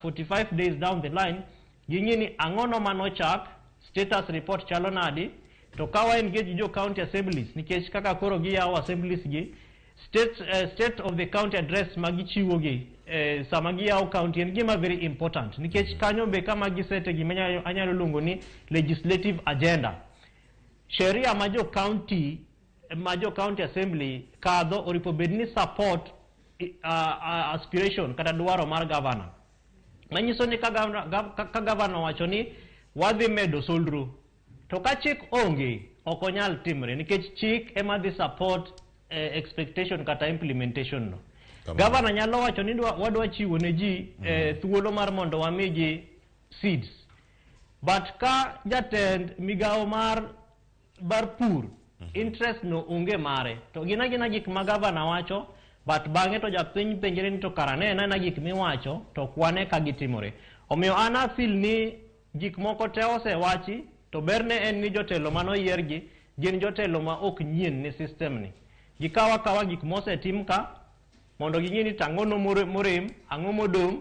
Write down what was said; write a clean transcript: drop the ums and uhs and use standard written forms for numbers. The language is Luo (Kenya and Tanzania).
45 days down the line, gingini angono manochak, status report chalo nadi, to kawa engage jo county assemblies, nikech kaka koro gi yawo assemblies gi, state of the county address magichiwo gi, samagi yawo county en gima very important, nikech kanyo be kama gisete gimanya anyalo luongo ni legislative agenda. Sheria majo county assembly kadho oripo bedni support aspiration kata dwaro mar governor. Manyiso ni ka governor wacho ni wadhi medo solro, to ka chik onge okonyal timre, nikech chik ema dhi support expectation kata implementation no. Governor nyalo wacho ni wadwa chiwo ne ji thuolo mar mondo wamigi seeds, but ka jatend migawo mar pur interest no unge mare, to gina gik ma governor wacho, but bang'e to japiny penjre ni to karane na gik miwacho to kwane ka gitimore. Omiyo ana feel ni gik moko te osewachi, to berne en ni jotelo mano yiergi gin jotelo ma ok nyien ni system ni. Gikawa gik mose tim ka mondo ging'e ni tang'ono morem, ang'o modong'.